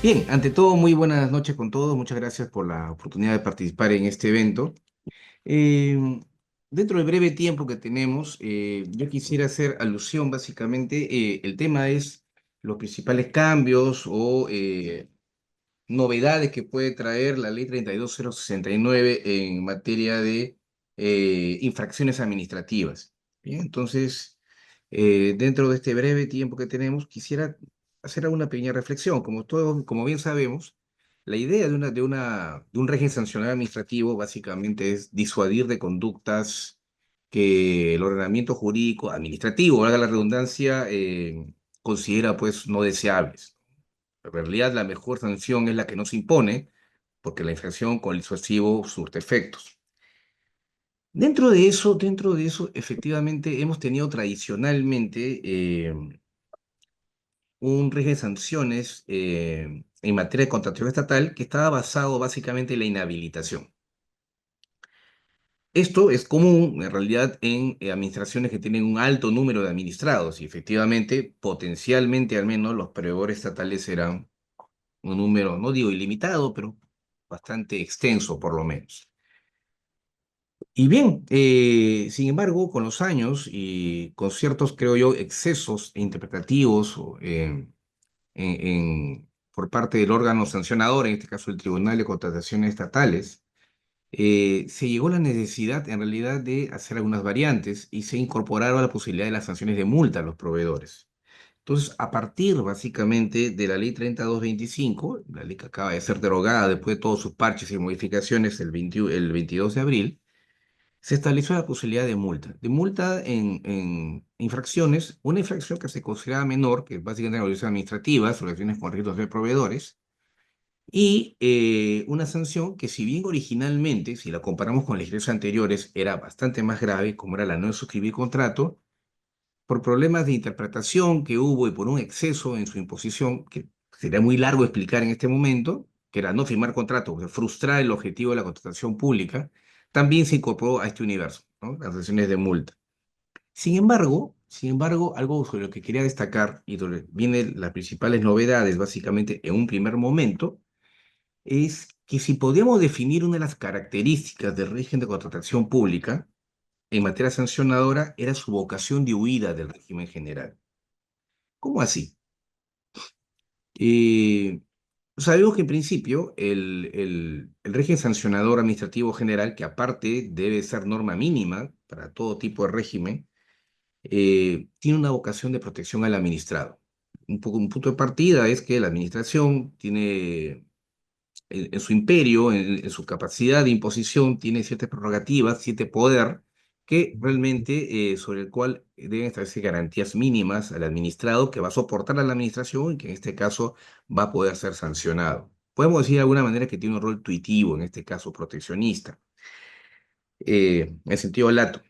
Bien, ante todo, muy buenas noches con todos. Muchas gracias por la oportunidad de participar en este evento. Eh, Dentro del breve tiempo que tenemos, yo quisiera hacer alusión básicamente, el tema es los principales cambios o novedades que puede traer la ley 32069 en materia de infracciones administrativas. Bien, entonces, dentro de este breve tiempo que tenemos, quisiera hacer una pequeña reflexión. Como bien sabemos, la idea de un régimen sancionador administrativo básicamente es disuadir de conductas que el ordenamiento jurídico administrativo, valga la redundancia, considera pues no deseables. En realidad, la mejor sanción es la que no se impone, porque la infracción con el disuasivo surte efectos. Dentro de eso, efectivamente, hemos tenido tradicionalmente un régimen de sanciones en materia de contratación estatal que estaba basado básicamente en la inhabilitación. Esto es común, en realidad, en administraciones que tienen un alto número de administrados y efectivamente, potencialmente al menos, los proveedores estatales serán un número, no digo ilimitado, pero bastante extenso por lo menos. Y bien, sin embargo, con los años y con ciertos, creo yo, excesos interpretativos por parte del órgano sancionador, en este caso el Tribunal de Contrataciones Estatales, se llegó a la necesidad en realidad de hacer algunas variantes y se incorporaron la posibilidad de las sanciones de multa a los proveedores. Entonces, a partir básicamente de la ley 3225, la ley que acaba de ser derogada después de todos sus parches y modificaciones el 22 de abril, se estableció la posibilidad de multa en infracciones, una infracción que se considera menor, que es básicamente la obligaciones administrativas, relaciones con riesgos de proveedores, y una sanción que si bien originalmente, si la comparamos con legislaciones anteriores, era bastante más grave, como era la no suscribir contrato, por problemas de interpretación que hubo y por un exceso en su imposición, que sería muy largo explicar en este momento, que era no firmar contrato, que frustrar el objetivo de la contratación pública, también se incorporó a este universo, ¿no? Las sanciones de multa. Sin embargo, algo sobre lo que quería destacar y donde vienen las principales novedades, básicamente en un primer momento, es que si podíamos definir una de las características del régimen de contratación pública en materia sancionadora, era su vocación de huida del régimen general. ¿Cómo así? Eh, Sabemos que en principio el régimen sancionador administrativo general, que aparte debe ser norma mínima para todo tipo de régimen, tiene una vocación de protección al administrado. Un punto de partida es que la administración tiene en su imperio, en su capacidad de imposición, tiene ciertas prerrogativas, cierto poder, que realmente sobre el cual deben establecer garantías mínimas al administrado que va a soportar a la administración y que en este caso va a poder ser sancionado. Podemos decir de alguna manera que tiene un rol tuitivo, en este caso proteccionista, en el sentido lato.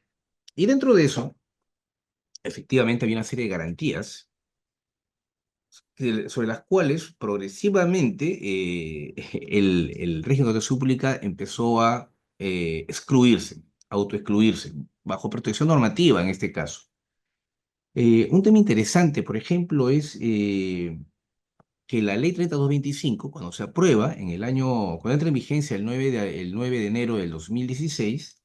Y dentro de eso, efectivamente, había una serie de garantías sobre las cuales progresivamente el régimen de protección pública empezó a excluirse, autoexcluirse, bajo protección normativa en este caso. Un tema interesante, por ejemplo, es que la ley 3225, cuando se aprueba cuando entra en vigencia el 9 de enero del 2016,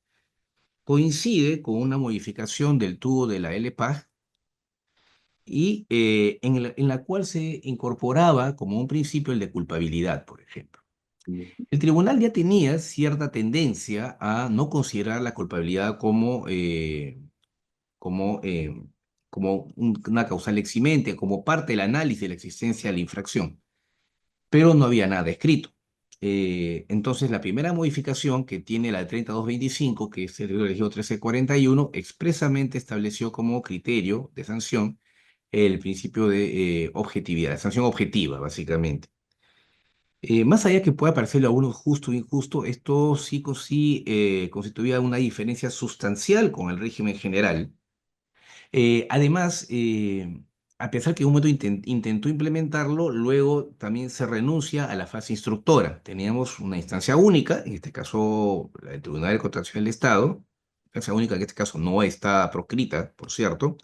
coincide con una modificación del tubo de la LPAG y en la cual se incorporaba como un principio el de culpabilidad, por ejemplo. El tribunal ya tenía cierta tendencia a no considerar la culpabilidad como, eh, una causal eximente, como parte del análisis de la existencia de la infracción, pero no había nada escrito. Entonces, la primera modificación que tiene la de 3225, que es el reglamento 1341, expresamente estableció como criterio de sanción el principio de objetividad, la sanción objetiva, básicamente. Más allá que pueda parecerle a uno justo o injusto, esto sí constituía una diferencia sustancial con el régimen general. Además, a pesar que en un momento intentó implementarlo, luego también se renuncia a la fase instructora. Teníamos una instancia única, en este caso el Tribunal de Contratación del Estado, instancia única que en este caso no está proscrita, por cierto,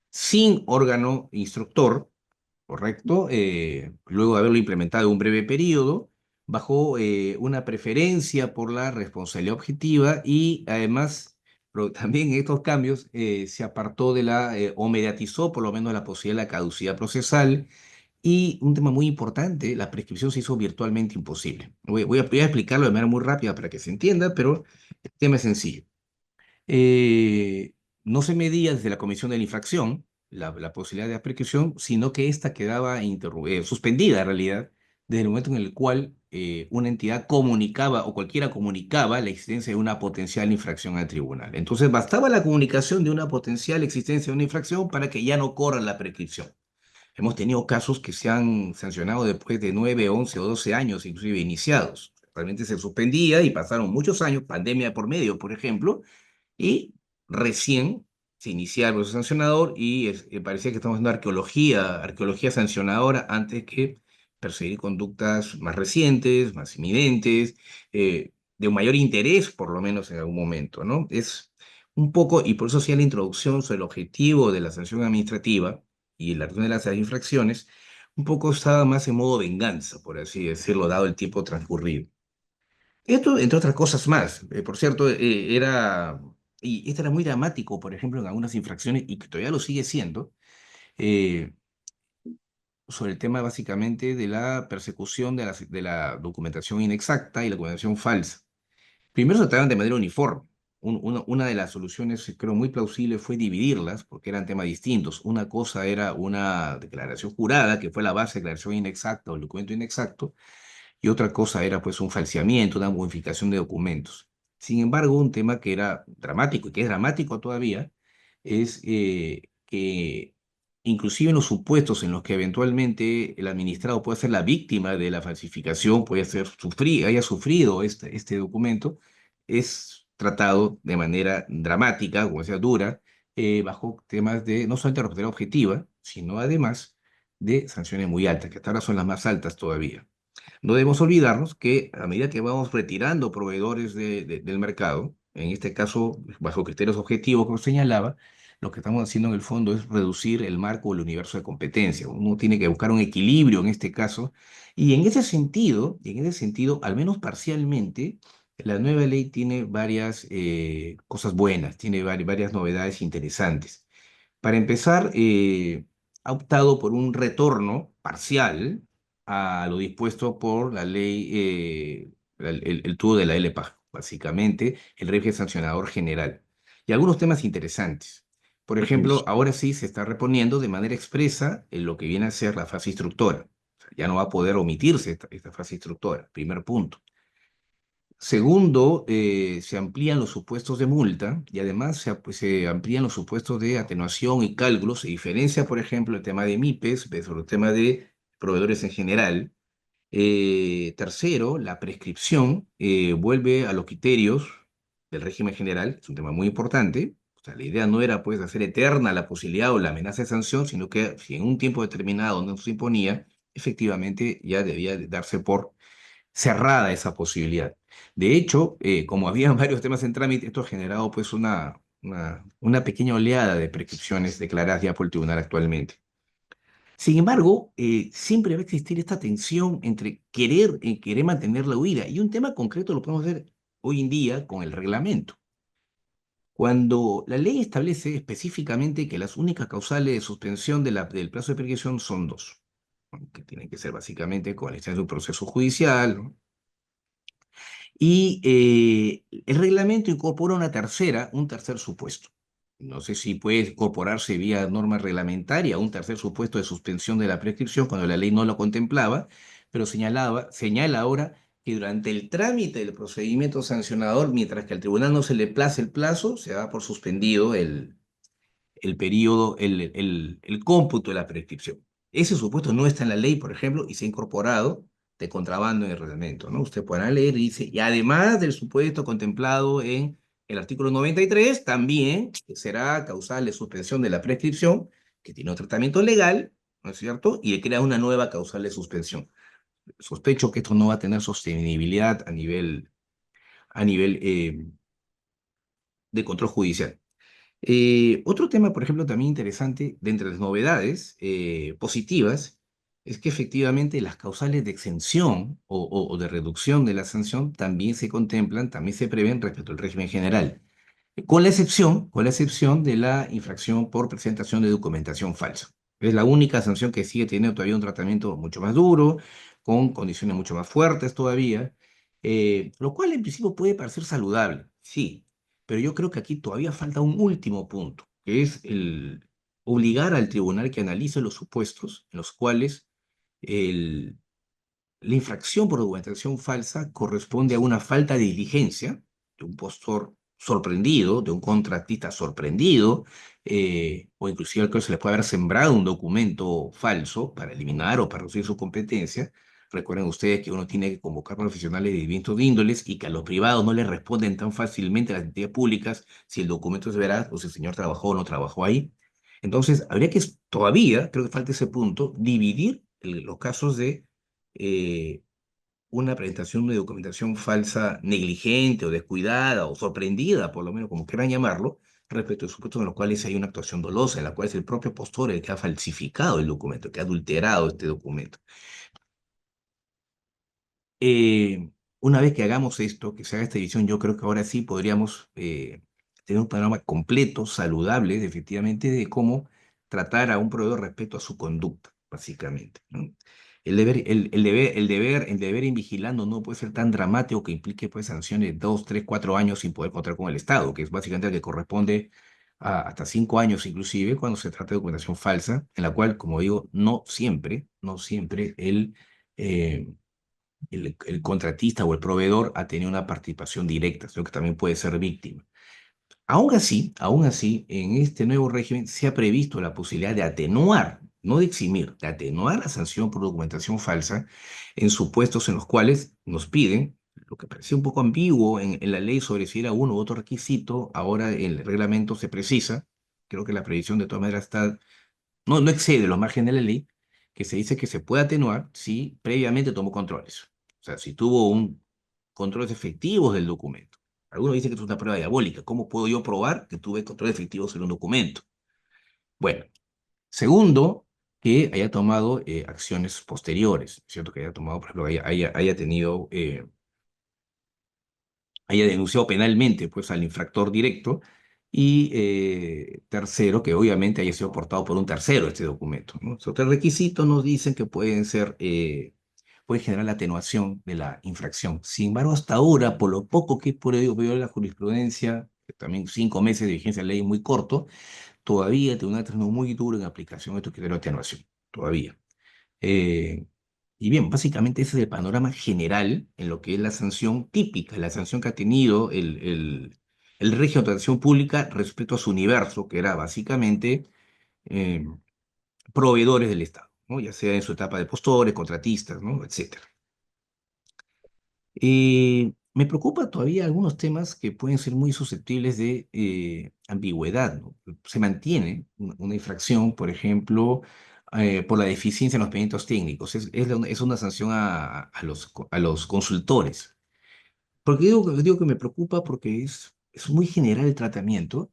sin órgano instructor, ¿correcto? Luego de haberlo implementado en un breve periodo, bajo una preferencia por la responsabilidad objetiva y además, pero también en estos cambios se apartó o mediatizó por lo menos la posibilidad de la caducidad procesal y un tema muy importante, la prescripción se hizo virtualmente imposible. Voy a explicarlo de manera muy rápida para que se entienda, pero el tema es sencillo. eh, no se medía desde la comisión de la infracción la posibilidad de prescripción, sino que ésta quedaba suspendida en realidad desde el momento en el cual una entidad comunicaba o cualquiera comunicaba la existencia de una potencial infracción al tribunal. Entonces bastaba la comunicación de una potencial existencia de una infracción para que ya no corra la prescripción. Hemos tenido casos que se han sancionado después de 9, 11 o 12 años, inclusive iniciados. Realmente se suspendía y pasaron muchos años, pandemia por medio, por ejemplo, y recién se inicia el proceso sancionador y parecía que estamos haciendo arqueología sancionadora antes que perseguir conductas más recientes, más inminentes, de un mayor interés, por lo menos en algún momento, ¿no? Es un poco, y por eso hacía la introducción sobre el objetivo de la sanción administrativa y la reducción de las infracciones, un poco estaba más en modo venganza, por así decirlo, dado el tiempo transcurrido. Esto, entre otras cosas más, por cierto, y esto era muy dramático, por ejemplo, en algunas infracciones, y que todavía lo sigue siendo, eh, sobre el tema básicamente de la persecución de la documentación inexacta y la documentación falsa. Primero se trataban de manera uniforme. Una de las soluciones, creo, muy plausible fue dividirlas, porque eran temas distintos. Una cosa era una declaración jurada, que fue la base de declaración inexacta o el documento inexacto, y otra cosa era pues un falseamiento, una modificación de documentos. Sin embargo, un tema que era dramático y que es dramático todavía es que inclusive en los supuestos en los que eventualmente el administrado puede ser la víctima de la falsificación, haya sufrido este documento, es tratado de manera dramática, como sea, dura, bajo temas de no solamente responsabilidad objetiva, sino además de sanciones muy altas, que hasta ahora son las más altas todavía. No debemos olvidarnos que a medida que vamos retirando proveedores del mercado, en este caso bajo criterios objetivos, como señalaba, lo que estamos haciendo en el fondo es reducir el marco o el universo de competencia. Uno tiene que buscar un equilibrio en este caso, y en ese sentido, al menos parcialmente, la nueva ley tiene varias cosas buenas, tiene varias novedades interesantes. Para empezar, ha optado por un retorno parcial a lo dispuesto por la ley, el tubo de la LPAG, básicamente, el régimen sancionador general. Y algunos temas interesantes. Por ejemplo, ahora sí se está reponiendo de manera expresa en lo que viene a ser la fase instructora. O sea, ya no va a poder omitirse esta fase instructora, primer punto. Segundo, se amplían los supuestos de multa y además se amplían los supuestos de atenuación y cálculos. Se diferencia, por ejemplo, el tema de MIPES sobre el tema de proveedores en general. Tercero, la prescripción vuelve a los criterios del régimen general, es un tema muy importante. O sea, la idea no era pues hacer eterna la posibilidad o la amenaza de sanción, sino que si en un tiempo determinado no se imponía, efectivamente ya debía de darse por cerrada esa posibilidad. De hecho, como había varios temas en trámite, esto ha generado pues una pequeña oleada de prescripciones declaradas ya por el tribunal actualmente. Sin embargo, siempre va a existir esta tensión entre querer mantener la huida. Y un tema concreto lo podemos ver hoy en día con el reglamento. Cuando la ley establece específicamente que las únicas causales de suspensión del plazo de prescripción son dos, ¿no? Que tienen que ser básicamente con la instancia de un proceso judicial, ¿no? Y el reglamento incorpora un tercer supuesto. No sé si puede incorporarse vía norma reglamentaria un tercer supuesto de suspensión de la prescripción cuando la ley no lo contemplaba, pero señala ahora que durante el trámite del procedimiento sancionador, mientras que al tribunal no se le place el plazo, se da por suspendido el periodo, el cómputo de la prescripción. Ese supuesto no está en la ley, por ejemplo, y se ha incorporado de contrabando en el reglamento, ¿no? Usted podrá leer y dice, y además del supuesto contemplado en el artículo 93, también será causal de suspensión de la prescripción, que tiene un tratamiento legal, ¿no es cierto? Y crea una nueva causal de suspensión. Sospecho que esto no va a tener sostenibilidad a nivel de control judicial. Otro tema, por ejemplo, también interesante, de entre las novedades positivas, es que efectivamente las causales de exención o de reducción de la sanción también se contemplan, también se prevén respecto al régimen general, con la excepción de la infracción por presentación de documentación falsa. Es la única sanción que sigue teniendo todavía un tratamiento mucho más duro, con condiciones mucho más fuertes todavía, lo cual en principio puede parecer saludable, sí, pero yo creo que aquí todavía falta un último punto, que es el obligar al tribunal que analice los supuestos en los cuales el la infracción por documentación falsa corresponde a una falta de diligencia de un postor sorprendido, de un contratista sorprendido, o inclusive al que se le puede haber sembrado un documento falso para eliminar o para reducir su competencia. Recuerden ustedes que uno tiene que convocar profesionales de distintos índoles y que a los privados no les responden tan fácilmente a las entidades públicas si el documento es veraz o si el señor trabajó o no trabajó ahí. Entonces, habría que todavía, creo que falta ese punto, dividir los casos de eh, una presentación de documentación falsa negligente o descuidada o sorprendida, por lo menos como quieran llamarlo, respecto a supuestos en los cuales hay una actuación dolosa, en la cual es el propio postor el que ha falsificado el documento, que ha adulterado este documento. Eh, una vez que hagamos esto, que se haga esta edición, yo creo que ahora sí podríamos tener un panorama completo, saludable, efectivamente, de cómo tratar a un proveedor respecto a su conducta, básicamente, ¿no? El deber en vigilando no puede ser tan dramático que implique pues, sanciones de 2, 3, 4 años sin poder contar con el Estado, que es básicamente el que corresponde a hasta 5 años inclusive cuando se trata de documentación falsa, en la cual, como digo, no siempre el contratista o el proveedor ha tenido una participación directa, sino que también puede ser víctima. Aún así, en este nuevo régimen se ha previsto la posibilidad de atenuar, no de eximir, de atenuar la sanción por documentación falsa en supuestos en los cuales nos piden, lo que parecía un poco ambiguo en la ley sobre si era uno u otro requisito, ahora en el reglamento se precisa, creo que la previsión de todas maneras está no excede los márgenes de la ley, que se dice que se puede atenuar si previamente tomó controles. O sea, si tuvo un controles efectivos del documento. Algunos dicen que es una prueba diabólica. ¿Cómo puedo yo probar que tuve controles efectivos en un documento? Bueno, segundo, que haya tomado acciones posteriores, ¿cierto? Que haya tomado, por ejemplo, haya denunciado penalmente pues, al infractor directo. Y tercero, que obviamente haya sido aportado por un tercero este documento, ¿no? Estos tres requisitos nos dicen que pueden generar la atenuación de la infracción. Sin embargo, hasta ahora, por lo poco que he podido ver en la jurisprudencia, que también 5 meses de vigencia de ley es muy corto, todavía el tribunal está muy duro en aplicación de estos criterios de atenuación. Todavía. Eh, y bien, básicamente ese es el panorama general en lo que es la sanción típica, la sanción que ha tenido el régimen de atención pública respecto a su universo, que era básicamente eh, proveedores del Estado, ¿no? Ya sea en su etapa de postores, contratistas, ¿no? Etcétera. Me preocupa todavía algunos temas que pueden ser muy susceptibles de ambigüedad, ¿no? Se mantiene una infracción, por ejemplo, por la deficiencia en los expedientes técnicos. Es una sanción a los consultores. Digo que me preocupa porque es muy general el tratamiento,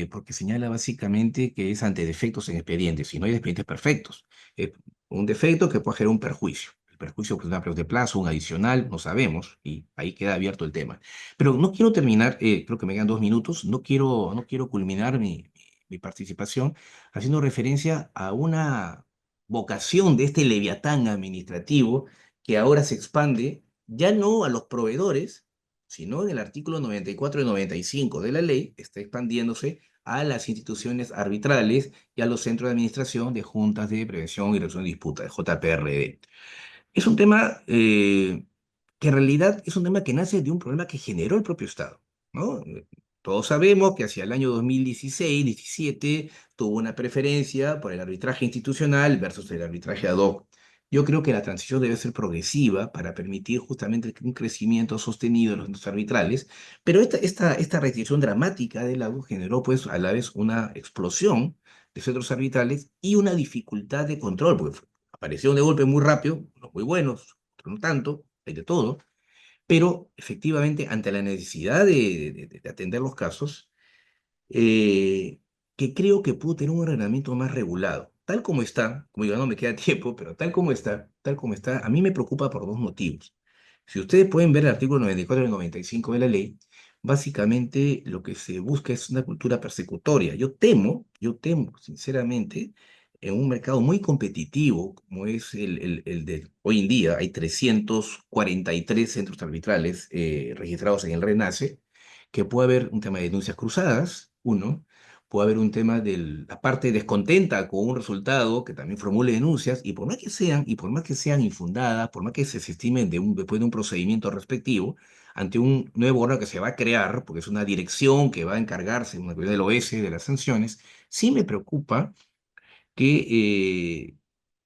porque señala básicamente que es ante defectos en expedientes, y no hay expedientes perfectos. Eh, un defecto que puede generar un perjuicio. El perjuicio pues, una de plazo, un adicional, no sabemos, y ahí queda abierto el tema. Pero no quiero terminar, creo que me quedan 2 minutos, no quiero culminar mi participación haciendo referencia a una vocación de este leviatán administrativo que ahora se expande ya no a los proveedores, sino en el artículo 94 y 95 de la ley, está expandiéndose a las instituciones arbitrales y a los centros de administración de juntas de prevención y resolución de disputas, de JPRD. Es un tema que en realidad es un tema que nace de un problema que generó el propio Estado, ¿no? Todos sabemos que hacia el año 2016-17 tuvo una preferencia por el arbitraje institucional versus el arbitraje ad hoc. Yo creo que la transición debe ser progresiva para permitir justamente un crecimiento sostenido en los centros arbitrales, pero esta restricción dramática del lago generó pues a la vez una explosión de centros arbitrales y una dificultad de control, porque aparecieron de golpe muy rápido, unos muy buenos, otros no tanto, hay de todo, pero efectivamente ante la necesidad de atender los casos, que creo que pudo tener un ordenamiento más regulado. tal como está, como digo, no me queda tiempo, pero tal como está, a mí me preocupa por dos motivos. Si ustedes pueden ver el artículo 94 y 95 de la ley, básicamente lo que se busca es una cultura persecutoria. Yo temo, sinceramente, en un mercado muy competitivo como es el de hoy en día, hay 343 centros arbitrales registrados en el RENACE, que puede haber un tema de denuncias cruzadas, uno, puede haber un tema de la parte descontenta con un resultado que también formule denuncias, y por más que sean infundadas, por más que se estimen después de un procedimiento respectivo, ante un nuevo órgano que se va a crear, porque es una dirección que va a encargarse, una cuestión del OS, de las sanciones, sí me preocupa que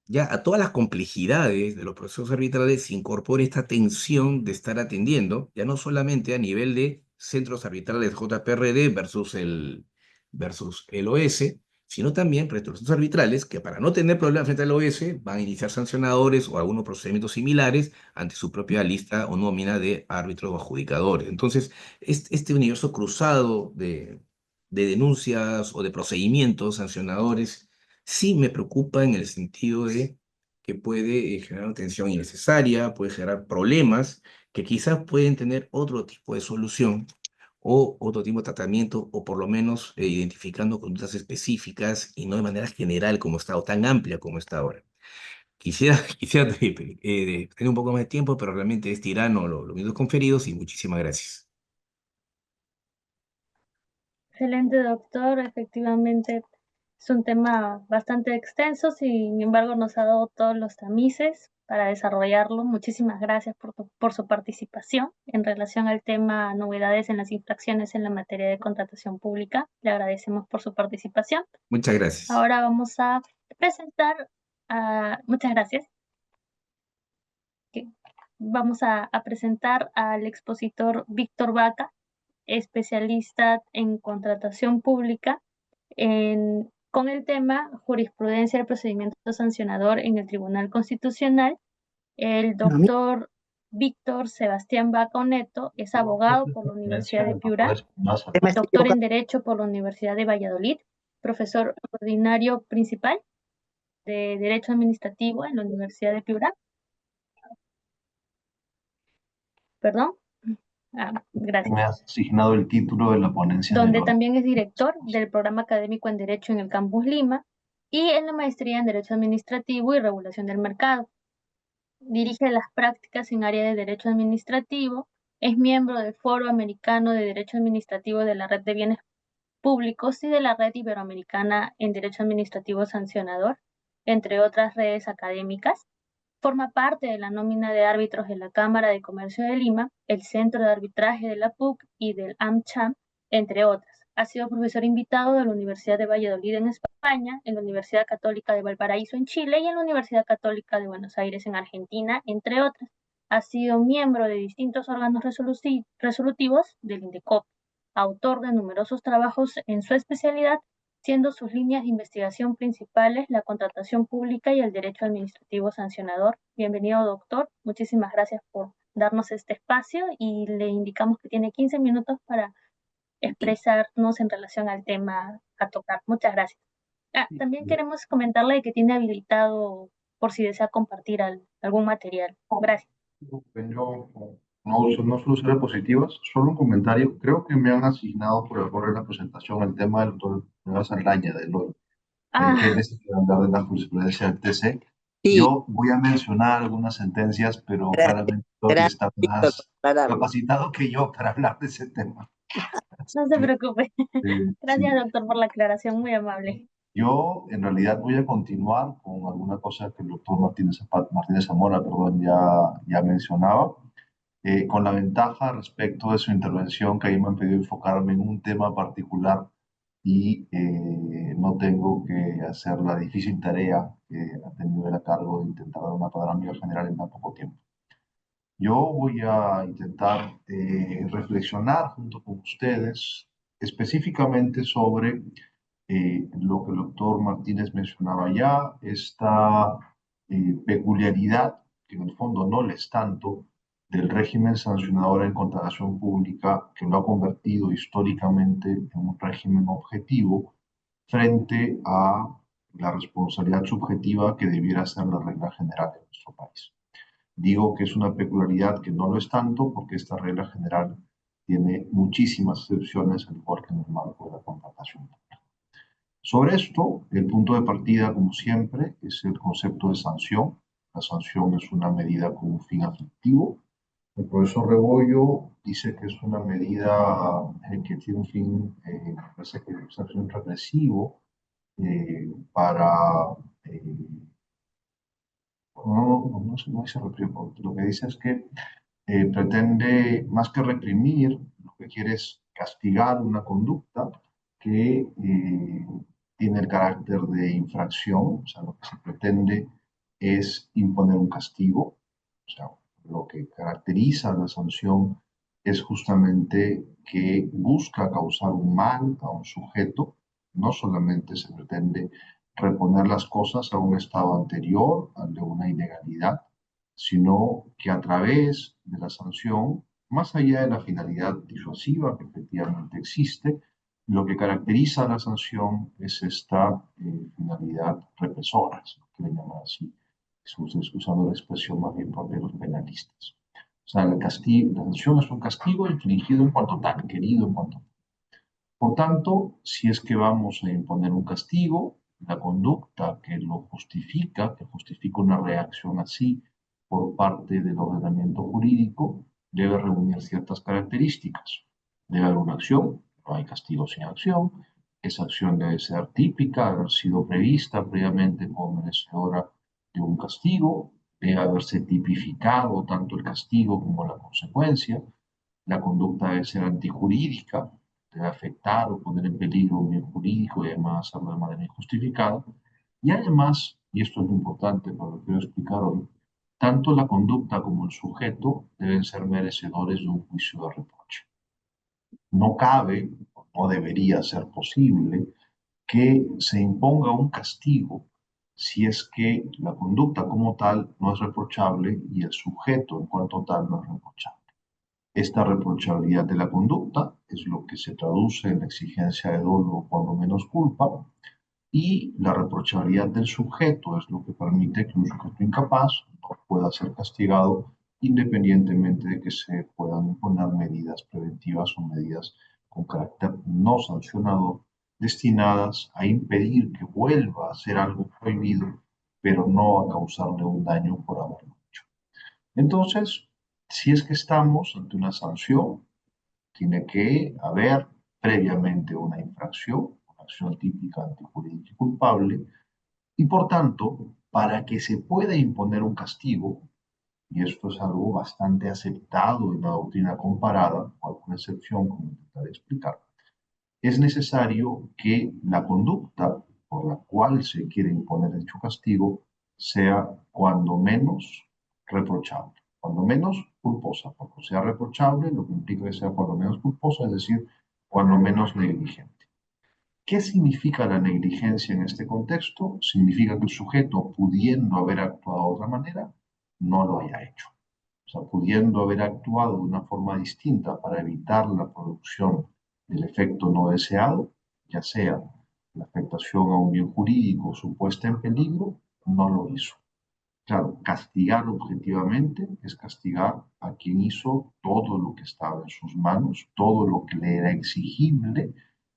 ya a todas las complejidades de los procesos arbitrales se incorpore esta tensión de estar atendiendo, ya no solamente a nivel de centros arbitrales JPRD versus el OS, sino también frente a los centros arbitrales que para no tener problemas frente al OS van a iniciar sancionadores o algunos procedimientos similares ante su propia lista o nómina de árbitros o adjudicadores. Entonces, este universo cruzado de denuncias o de procedimientos sancionadores sí me preocupa en el sentido de que puede generar una tensión innecesaria, puede generar problemas que quizás pueden tener otro tipo de solución o otro tipo de tratamiento, o por lo menos identificando conductas específicas y no de manera general como está, o tan amplia como está ahora. Quisiera tener un poco más de tiempo, pero realmente es tirano los minutos conferidos y muchísimas gracias. Excelente, doctor. Efectivamente, es un tema bastante extenso, sin embargo, nos ha dado todos los tamices para desarrollarlo. Muchísimas gracias por su participación en relación al tema novedades en las infracciones en la materia de contratación pública. Le agradecemos por su participación. Muchas gracias. Ahora vamos a presentar, muchas gracias. Vamos a presentar al expositor Víctor Vaca, especialista en contratación pública, con el tema Jurisprudencia del procedimiento sancionador en el Tribunal Constitucional. El doctor Víctor Sebastián Vaca Oneto es abogado por la Universidad de Piura, doctor en Derecho por la Universidad de Valladolid, profesor ordinario principal de Derecho Administrativo en la Universidad de Piura. Perdón. Gracias. Me has asignado el título de la ponencia de Donde hoy. también es director del programa académico en Derecho en el Campus Lima y en la maestría en Derecho Administrativo y Regulación del Mercado. Dirige las prácticas en área de Derecho Administrativo, es miembro del Foro Americano de Derecho Administrativo de la Red de Bienes Públicos y de la Red Iberoamericana en Derecho Administrativo Sancionador, entre otras redes académicas. Forma parte de la nómina de árbitros de la Cámara de Comercio de Lima, el Centro de Arbitraje de la PUC y del AmCham, entre otras. Ha sido profesor invitado de la Universidad de Valladolid en España, en la Universidad Católica de Valparaíso en Chile y en la Universidad Católica de Buenos Aires en Argentina, entre otras. Ha sido miembro de distintos órganos resolutivos del INDECOP, autor de numerosos trabajos en su especialidad, siendo sus líneas de investigación principales la contratación pública y el derecho administrativo sancionador. Bienvenido, doctor. Muchísimas gracias por darnos este espacio y le indicamos que tiene 15 minutos para expresarnos en relación al tema a tocar. Muchas gracias. También queremos comentarle que tiene habilitado por si desea compartir algún material. Gracias. Yo no suelo usar diapositivas, solo un comentario. Creo que me han asignado por error en la presentación el tema del doctor Nueva Saldaña, de lo que él Ah, es el hablar de la jurisprudencia del TC. Sí, Yo voy a mencionar algunas sentencias, pero gracias, claramente creo que gracias, está Víctor, por más aclararlo. capacitado que yo para hablar de ese tema. no se preocupe. Gracias, Sí. doctor, por la aclaración, muy amable. Yo en realidad voy a continuar con alguna cosa que el doctor Martínez Zamora, perdón, ya mencionaba, con la ventaja respecto de su intervención que ahí me han pedido enfocarme en un tema particular y no tengo que hacer la difícil tarea que ha tenido él a cargo de intentar dar una panorámica general en tan poco tiempo. Yo voy a intentar reflexionar junto con ustedes específicamente sobre lo que el doctor Martínez mencionaba ya, esta peculiaridad, que en el fondo no le es tanto, del régimen sancionador en contratación pública, que lo ha convertido históricamente en un régimen objetivo frente a la responsabilidad subjetiva que debiera ser la regla general de nuestro país. Digo que es una peculiaridad que no lo es tanto porque esta regla general tiene muchísimas excepciones, al igual que en el marco de la contratación. Sobre esto, el punto de partida, como siempre, es el concepto de sanción. La sanción es una medida con un fin aflictivo. El profesor Rebollo dice que es una medida que tiene un fin, me parece que es un fin represivo para no dice represivo, lo que dice es que pretende, más que reprimir, lo que quiere es castigar una conducta que tiene el carácter de infracción, o sea, lo que se pretende es imponer un castigo, o sea, lo que caracteriza la sanción es justamente que busca causar un mal a un sujeto, no solamente se pretende reponer las cosas a un estado anterior, al de una ilegalidad, sino que a través de la sanción, más allá de la finalidad disuasiva que efectivamente existe, lo que caracteriza a la sanción es esta finalidad represora, si lo quieren llamar así, usando la expresión más bien por los penalistas. O sea, el castigo, la sanción es un castigo infligido en cuanto tal, querido en cuanto tal. Por tanto, si es que vamos a imponer un castigo, la conducta que lo justifica, que justifica una reacción así por parte del ordenamiento jurídico, debe reunir ciertas características. Debe haber una acción, no hay castigo sin acción. Esa acción debe ser típica, haber sido prevista previamente como merecedora de un castigo. Debe haberse tipificado tanto el castigo como la consecuencia. La conducta debe ser antijurídica, debe afectar o poner en peligro un bien jurídico y además hacerlo de manera injustificada. Y además, y esto es lo importante para lo que quiero explicar hoy, tanto la conducta como el sujeto deben ser merecedores de un juicio de reproche. No cabe, no debería ser posible, que se imponga un castigo si es que la conducta como tal no es reprochable y el sujeto en cuanto tal no es reprochable. Esta reprochabilidad de la conducta es lo que se traduce en la exigencia de dolo cuando menos culpa, y la reprochabilidad del sujeto es lo que permite que un sujeto incapaz no pueda ser castigado independientemente de que se puedan imponer medidas preventivas o medidas con carácter no sancionador destinadas a impedir que vuelva a hacer algo prohibido, pero no a causarle un daño por haberlo hecho. Entonces, si es que estamos ante una sanción, tiene que haber previamente una infracción, una acción típica antijurídica y culpable, y por tanto, para que se pueda imponer un castigo, y esto es algo bastante aceptado en la doctrina comparada, con alguna excepción, como intentaré explicar, es necesario que la conducta por la cual se quiere imponer dicho castigo sea cuando menos reprochable, cuando menos culposa, porque sea reprochable lo que implica que sea cuando menos culposa, es decir, cuando menos negligente. ¿Qué significa la negligencia en este contexto? Significa que el sujeto, pudiendo haber actuado de otra manera, no lo haya hecho. O sea, pudiendo haber actuado de una forma distinta para evitar la producción del efecto no deseado, ya sea la afectación a un bien jurídico o su puesta en peligro, no lo hizo. Claro, castigar objetivamente es castigar a quien hizo todo lo que estaba en sus manos, todo lo que le era exigible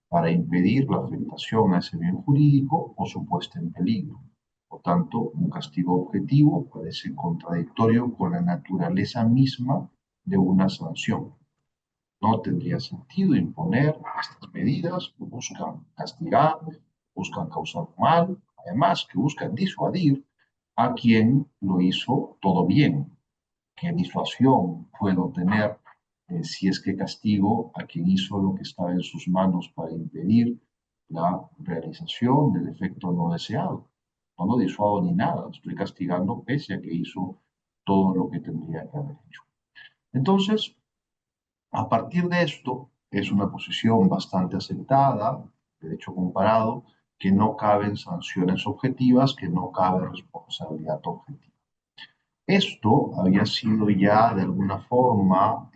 para impedir la afectación a ese bien jurídico o su puesta en peligro. Por tanto, un castigo objetivo parece contradictorio con la naturaleza misma de una sanción. No tendría sentido imponer estas medidas que buscan castigar, buscan causar mal, además que buscan disuadir a quien lo hizo todo bien. ¿Qué disuasión puedo tener si es que castigo a quien hizo lo que estaba en sus manos para impedir la realización del efecto no deseado? No lo disuado ni nada, estoy castigando pese a que hizo todo lo que tendría que haber hecho. Entonces, a partir de esto, es una posición bastante aceptada, derecho comparado, que no caben sanciones objetivas, que no cabe responsabilidad objetiva. Esto había sido ya de alguna forma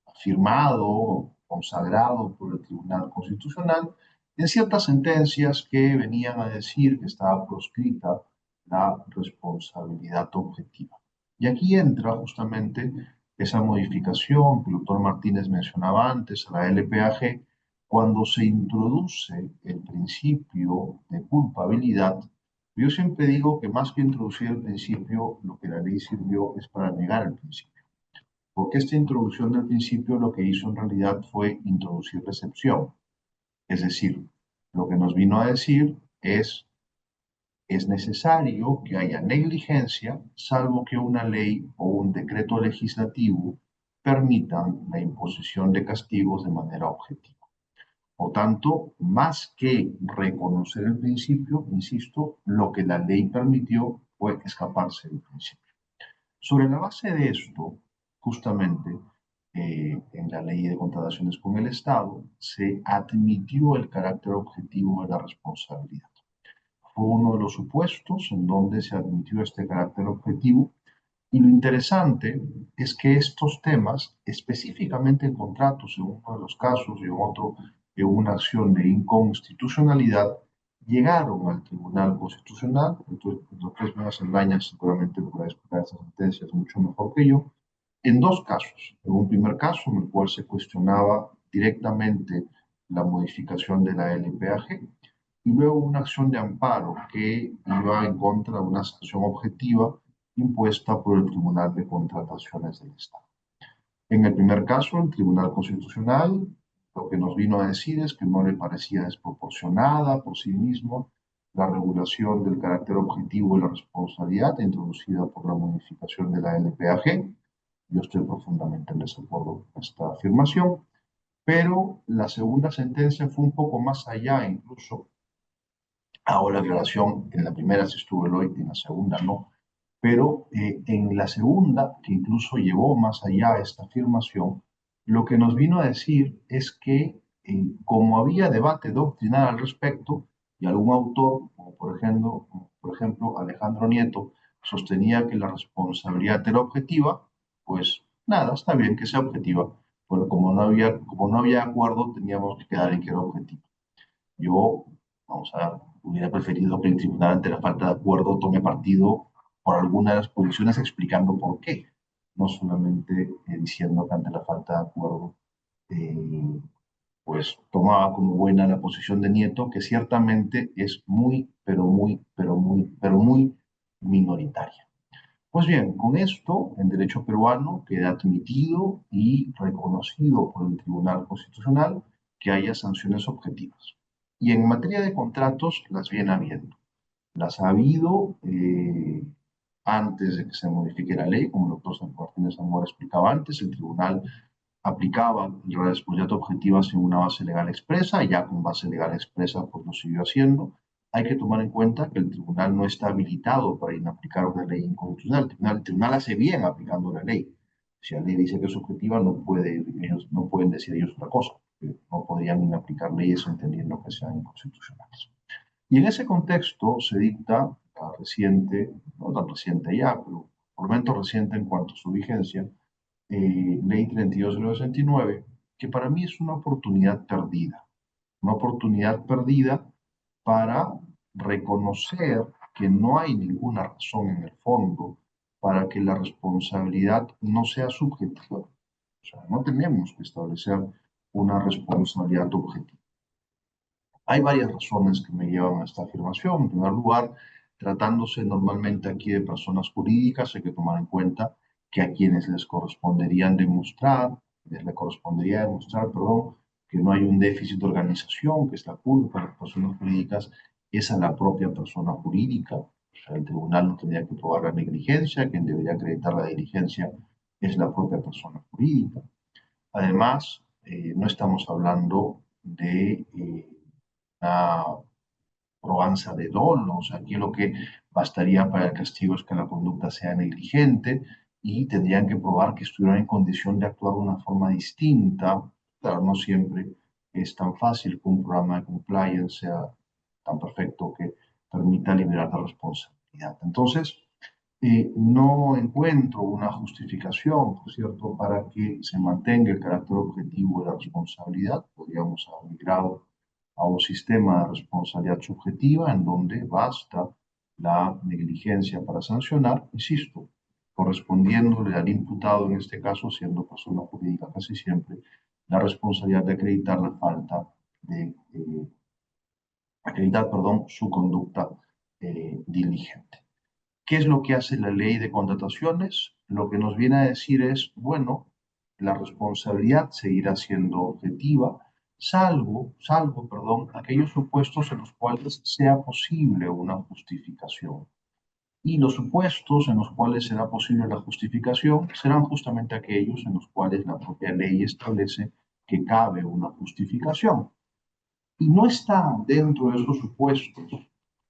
afirmado, consagrado por el Tribunal Constitucional en ciertas sentencias que venían a decir que estaba proscrita la responsabilidad objetiva. Y aquí entra justamente esa modificación que el doctor Martínez mencionaba antes a la LPAG, cuando se introduce el principio de culpabilidad. Yo siempre digo que más que introducir el principio, lo que la ley sirvió es para negar el principio. Porque esta introducción del principio lo que hizo en realidad fue introducir la excepción. Es decir, lo que nos vino a decir es necesario que haya negligencia, salvo que una ley o un decreto legislativo permitan la imposición de castigos de manera objetiva. Por tanto, más que reconocer el principio, insisto, lo que la ley permitió fue escaparse del principio. Sobre la base de esto, justamente, en la ley de contrataciones con el Estado, se admitió el carácter objetivo de la responsabilidad. Fue uno de los supuestos en donde se admitió este carácter objetivo. Y lo interesante es que estos temas, específicamente en contratos, en uno de los casos y en otro, en una acción de inconstitucionalidad, llegaron al Tribunal Constitucional. Entonces, el doctor Esmeralda Saldaña seguramente podrá explicar esas sentencias mucho mejor que yo. En dos casos. En un primer caso, en el cual se cuestionaba directamente la modificación de la LPAG, y luego una acción de amparo que iba en contra de una sanción objetiva impuesta por el Tribunal de Contrataciones del Estado. En el primer caso, el Tribunal Constitucional lo que nos vino a decir es que no le parecía desproporcionada por sí mismo la regulación del carácter objetivo de la responsabilidad introducida por la modificación de la LPAG. Yo estoy profundamente en desacuerdo con esta afirmación, pero la segunda sentencia fue un poco más allá incluso. Hago la aclaración, en la primera sí estuvo Eloy, en la segunda no, pero en la segunda, que incluso llevó más allá esta afirmación, lo que nos vino a decir es que como había debate doctrinal al respecto, y algún autor, como por ejemplo Alejandro Nieto, sostenía que la responsabilidad era objetiva, pues nada, está bien que sea objetiva, pero como no había acuerdo, teníamos que quedar en que era objetiva. Yo, vamos a ver, hubiera preferido que el tribunal, ante la falta de acuerdo, tome partido por alguna de las posiciones explicando por qué, no solamente diciendo que ante la falta de acuerdo, eh, pues tomaba como buena la posición de Nieto, que ciertamente es muy, pero muy minoritaria. Pues bien, con esto, en derecho peruano queda admitido y reconocido por el Tribunal Constitucional que haya sanciones objetivas. Y en materia de contratos, las viene habiendo. Las ha habido antes de que se modifique la ley, como el doctor San Martínez Zamora explicaba antes. El tribunal aplicaba la responsabilidad objetiva sin una base legal expresa, y ya con base legal expresa pues lo siguió haciendo. Hay que tomar en cuenta que el tribunal no está habilitado para inaplicar una ley inconstitucional. El tribunal hace bien aplicando la ley. Si la ley dice que es objetiva, ellos no pueden decir ellos otra cosa. No podrían inaplicar leyes entendiendo que sean inconstitucionales. Y en ese contexto se dicta la reciente, no tan reciente ya, pero por lo menos reciente en cuanto a su vigencia, Ley 32/69, que para mí es una oportunidad perdida para reconocer que no hay ninguna razón en el fondo para que la responsabilidad no sea subjetiva. O sea, no tenemos que establecer una responsabilidad objetiva. Hay varias razones que me llevan a esta afirmación. En primer lugar, tratándose normalmente aquí de personas jurídicas, hay que tomar en cuenta que a quienes les correspondería demostrar, que no hay un déficit de organización, que es la culpa de las personas jurídicas, es a la propia persona jurídica. O sea, el tribunal no tendría que probar la negligencia, quien debería acreditar la diligencia es la propia persona jurídica. Además, no estamos hablando de una probanza de dolo. O sea, aquí lo que bastaría para el castigo es que la conducta sea negligente y tendrían que probar que estuvieran en condición de actuar de una forma distinta. Claro, no siempre es tan fácil que un programa de compliance sea tan perfecto que permita liberar de responsabilidad. Entonces, no encuentro una justificación, por cierto, para que se mantenga el carácter objetivo de la responsabilidad. Podríamos haber migrado a un sistema de responsabilidad subjetiva en donde basta la negligencia para sancionar, insisto, correspondiéndole al imputado, en este caso siendo persona jurídica casi siempre, la responsabilidad de acreditar la falta de, su conducta diligente. ¿Qué es lo que hace la ley de contrataciones? Lo que nos viene a decir es, bueno, la responsabilidad seguirá siendo objetiva, salvo, aquellos supuestos en los cuales sea posible una justificación. Y los supuestos en los cuales será posible la justificación serán justamente aquellos en los cuales la propia ley establece que cabe una justificación. Y no está dentro de esos supuestos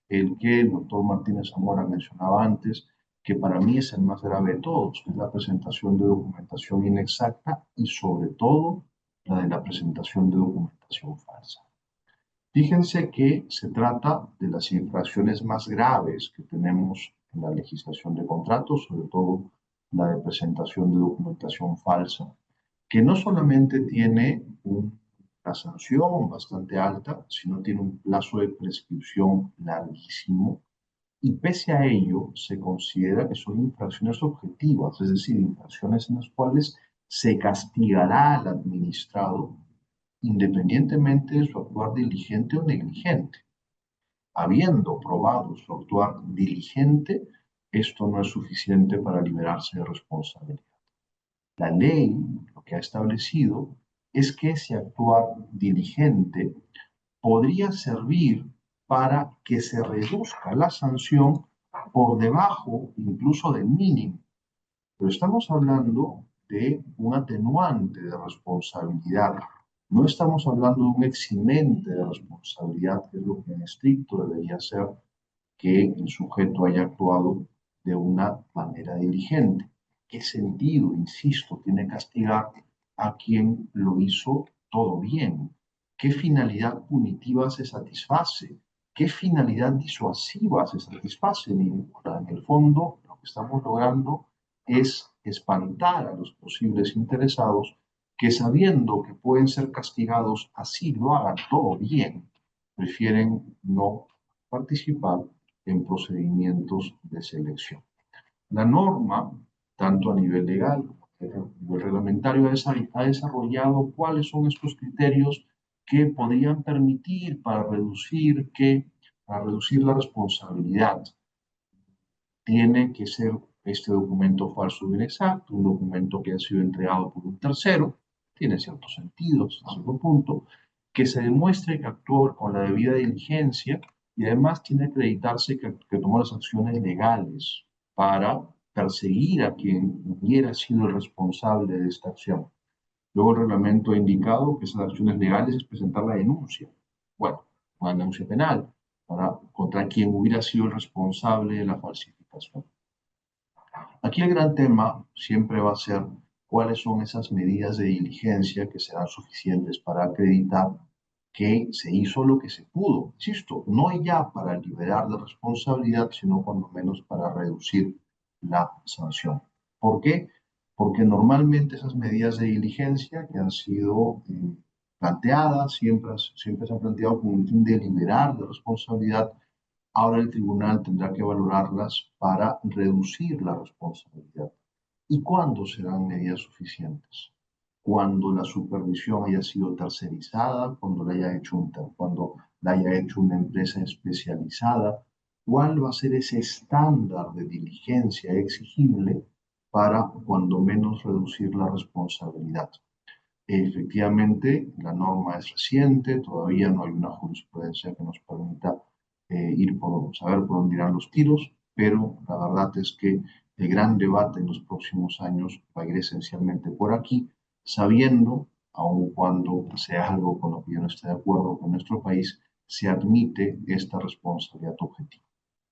el que el doctor Martínez Zamora mencionaba antes, que para mí es el más grave de todos, que es la presentación de documentación inexacta y sobre todo la de la presentación de documentación falsa. Fíjense que se trata de las infracciones más graves que tenemos en la legislación de contratos, sobre todo la de presentación de documentación falsa, que no solamente tiene una sanción bastante alta, sino tiene un plazo de prescripción larguísimo, y pese a ello se considera que son infracciones objetivas, es decir, infracciones en las cuales se castigará al administrado independientemente de su actuar diligente o negligente. Habiendo probado su actuar diligente, esto no es suficiente para liberarse de responsabilidad. La ley lo que ha establecido es que ese actuar diligente podría servir para que se reduzca la sanción por debajo incluso del mínimo. Pero estamos hablando de un atenuante de responsabilidad. No estamos hablando de un eximente de responsabilidad, que es lo que en estricto debería ser que el sujeto haya actuado de una manera diligente. ¿Qué sentido, insisto, tiene castigar a quien lo hizo todo bien? ¿Qué finalidad punitiva se satisface? ¿Qué finalidad disuasiva se satisface? Ninguna. En el fondo, lo que estamos logrando es espantar a los posibles interesados que, sabiendo que pueden ser castigados así lo hagan todo bien, prefieren no participar en procedimientos de selección. La norma, tanto a nivel legal como a nivel reglamentario, ha desarrollado cuáles son estos criterios que podrían permitir para reducir la responsabilidad. Tiene que ser este documento falso o inexacto, un documento que ha sido entregado por un tercero, tiene cierto sentido, hasta cierto punto, que se demuestre que actuó con la debida diligencia y además tiene que acreditarse que tomó las acciones legales para perseguir a quien hubiera sido el responsable de esta acción. Luego el reglamento ha indicado que esas acciones legales es presentar la denuncia. Bueno, una denuncia penal contra quien hubiera sido el responsable de la falsificación. Aquí el gran tema siempre va a ser cuáles son esas medidas de diligencia que serán suficientes para acreditar que se hizo lo que se pudo. Insisto, no ya para liberar de responsabilidad, sino cuando menos para reducir la sanción. ¿Por qué? Porque normalmente esas medidas de diligencia que han sido planteadas, siempre se han planteado con el fin de liberar de responsabilidad. Ahora el tribunal tendrá que valorarlas para reducir la responsabilidad. ¿Y cuándo serán medidas suficientes? Cuando la supervisión haya sido tercerizada, cuando la haya hecho una empresa especializada. ¿Cuál va a ser ese estándar de diligencia exigible para cuando menos reducir la responsabilidad? Efectivamente, la norma es reciente, todavía no hay una jurisprudencia que nos permita saber por dónde irán los tiros, pero la verdad es que el gran debate en los próximos años va a ir esencialmente por aquí, sabiendo, aun cuando sea algo con lo que yo no esté de acuerdo con nuestro país, se admite esta responsabilidad objetiva.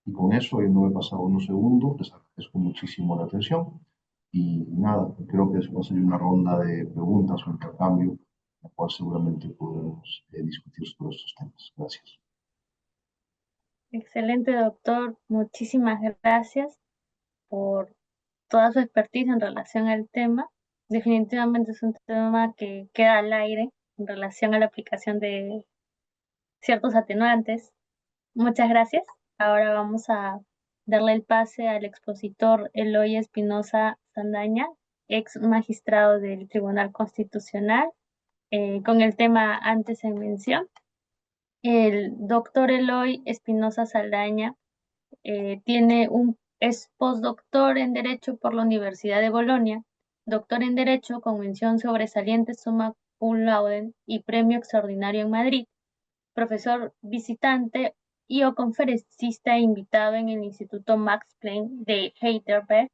Y con eso, no me he pasado unos segundos, les agradezco muchísimo la atención. Y nada, creo que va a ser una ronda de preguntas o intercambio, en la cual seguramente podremos discutir sobre estos temas. Gracias. Excelente, doctor. Muchísimas gracias por toda su expertise en relación al tema. Definitivamente es un tema que queda al aire en relación a la aplicación de ciertos atenuantes. Muchas gracias. Ahora vamos a darle el pase al expositor Eloy Espinosa Sandaña, ex magistrado del Tribunal Constitucional, con el tema antes en mención. El doctor Eloy Espinosa Saldaña es postdoctor en Derecho por la Universidad de Bolonia, doctor en Derecho con mención sobresaliente summa cum laude y premio extraordinario en Madrid, profesor visitante y o conferencista invitado en el Instituto Max Planck de Heidelberg,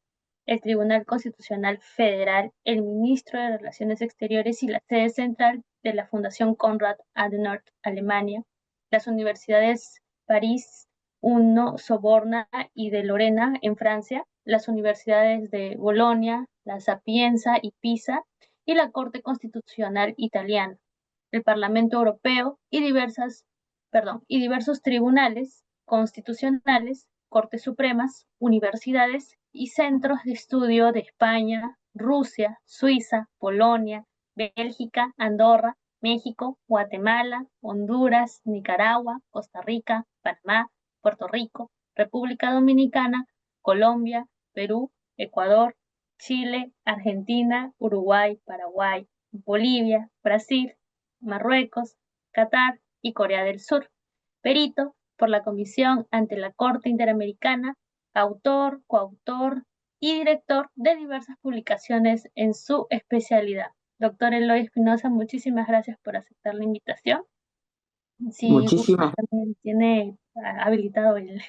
el Tribunal Constitucional Federal, el ministro de Relaciones Exteriores y la sede central de la Fundación Konrad Adenauer, Alemania, las universidades París I, Sorbona y de Lorena en Francia, las universidades de Bolonia, la Sapienza y Pisa y la Corte Constitucional Italiana, el Parlamento Europeo y diversos tribunales constitucionales, Cortes Supremas, universidades y centros de estudio de España, Rusia, Suiza, Polonia, Bélgica, Andorra, México, Guatemala, Honduras, Nicaragua, Costa Rica, Panamá, Puerto Rico, República Dominicana, Colombia, Perú, Ecuador, Chile, Argentina, Uruguay, Paraguay, Bolivia, Brasil, Marruecos, Qatar y Corea del Sur. Perito por la Comisión ante la Corte Interamericana, autor, coautor y director de diversas publicaciones en su especialidad. Doctor Eloy Espinosa, muchísimas gracias por aceptar la invitación. Si gusta, Muchísimas. también tiene habilitado el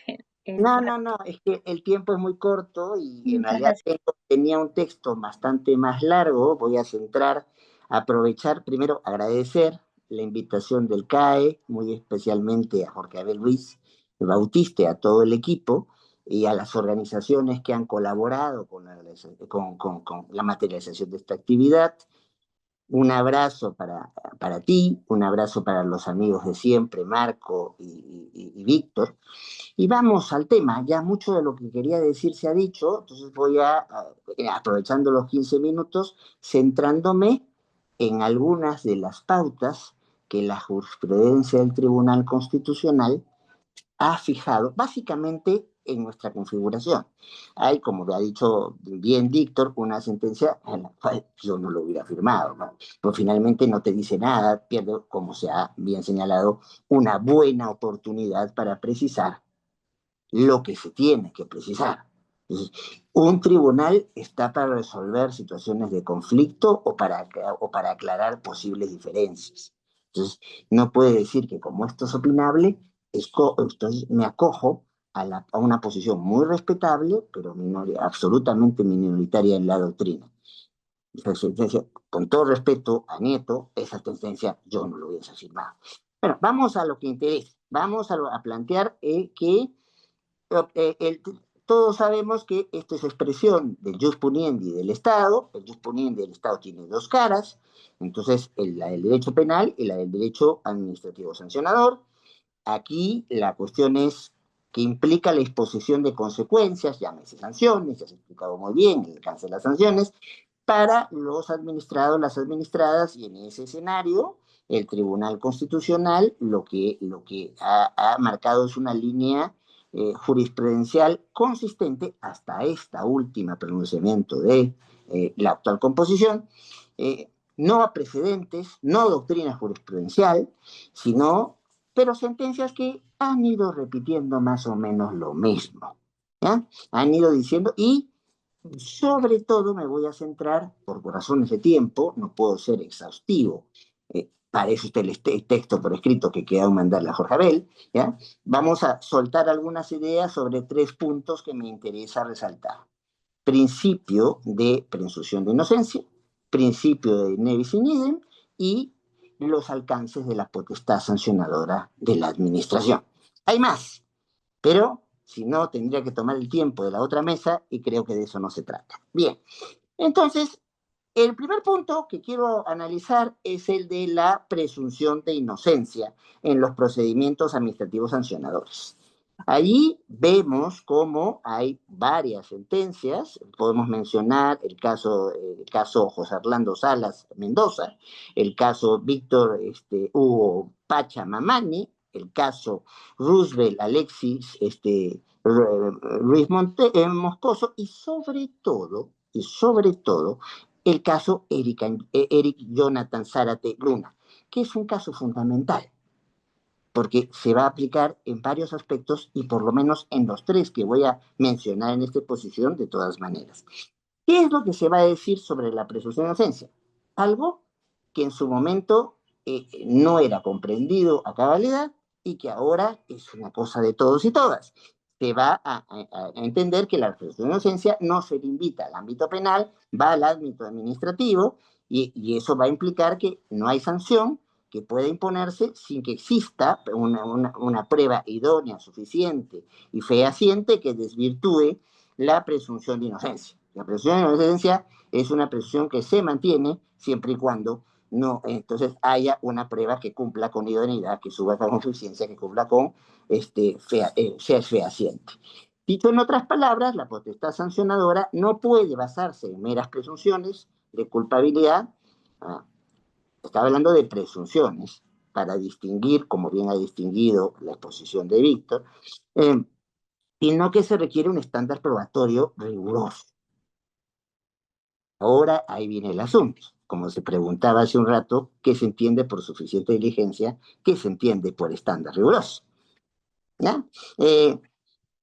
No, rato. no, no, es que el tiempo es muy corto y en Muchas realidad gracias. tenía un texto bastante más largo. Voy a centrar, aprovechar primero, agradecer la invitación del CAE, muy especialmente a Jorge Abel Ruiz Bautiste, a todo el equipo y a las organizaciones que han colaborado con la materialización de esta actividad. Un abrazo para ti, un abrazo para los amigos de siempre, Marco y Víctor. Y vamos al tema, ya mucho de lo que quería decir se ha dicho, entonces voy aprovechando los 15 minutos, centrándome en algunas de las pautas que la jurisprudencia del Tribunal Constitucional ha fijado básicamente en nuestra configuración. Hay, como ha dicho bien Víctor, una sentencia en la cual yo no lo hubiera firmado, ¿no? Pero finalmente no te dice nada, pierde, como se ha bien señalado, una buena oportunidad para precisar lo que se tiene que precisar. Entonces, un tribunal está para resolver situaciones de conflicto o para aclarar posibles diferencias. Entonces, no puede decir que como esto es opinable, entonces me acojo a una posición muy respetable, pero absolutamente minoritaria en la doctrina. Esa sentencia, con todo respeto a Nieto, esa sentencia yo no lo hubiese firmado. Bueno, vamos a lo que interesa. Vamos a plantear que el, todos sabemos que esto es expresión del jus puniendi del Estado. El jus puniendi del Estado tiene dos caras, entonces la del derecho penal y la del derecho administrativo sancionador. Aquí la cuestión es que implica la exposición de consecuencias, llámese sanciones, ya se ha explicado muy bien el alcance de las sanciones, para los administrados, las administradas, y en ese escenario el Tribunal Constitucional lo que ha marcado es una línea jurisprudencial consistente hasta esta última pronunciamiento de la actual composición, no a precedentes, no doctrina jurisprudencial, sino, pero sentencias que han ido repitiendo más o menos lo mismo, ¿ya? Han ido diciendo, y sobre todo me voy a centrar, por razones de tiempo, no puedo ser exhaustivo, para eso está el texto por escrito que queda mandarle a Jorge Abel, ¿ya? Vamos a soltar algunas ideas sobre 3 puntos que me interesa resaltar. Principio de presunción de inocencia, principio de nevis in idem y los alcances de la potestad sancionadora de la administración. Hay más, pero si no, tendría que tomar el tiempo de la otra mesa y creo que de eso no se trata. Bien, entonces, el primer punto que quiero analizar es el de la presunción de inocencia en los procedimientos administrativos sancionadores. Allí vemos cómo hay varias sentencias. Podemos mencionar el caso José Orlando Salas Mendoza, el caso Víctor Hugo Pacha Mamani, el caso Roosevelt, Alexis, Ruiz Moscoso, y sobre todo, el caso Eric Jonathan Zárate Luna, que es un caso fundamental, porque se va a aplicar en varios aspectos y por lo menos en los tres que voy a mencionar en esta exposición de todas maneras. ¿Qué es lo que se va a decir sobre la presunción de inocencia? Algo que en su momento no era comprendido a cabalidad y que ahora es una cosa de todos y todas. Se va a entender que la presunción de inocencia no se limita al ámbito penal, va al ámbito administrativo y eso va a implicar que no hay sanción que pueda imponerse sin que exista una prueba idónea, suficiente y fehaciente que desvirtúe la presunción de inocencia. La presunción de inocencia es una presunción que se mantiene siempre y cuando no, entonces haya una prueba que cumpla con idoneidad, que suba con suficiencia, que cumpla con sea fehaciente. Dicho en otras palabras, la potestad sancionadora no puede basarse en meras presunciones de culpabilidad. Estaba hablando de presunciones para distinguir, como bien ha distinguido la exposición de Víctor, sino que se requiere un estándar probatorio riguroso. Ahora ahí viene el asunto. Como se preguntaba hace un rato, ¿qué se entiende por suficiente diligencia? ¿Qué se entiende por estándar riguroso? ¿Ya?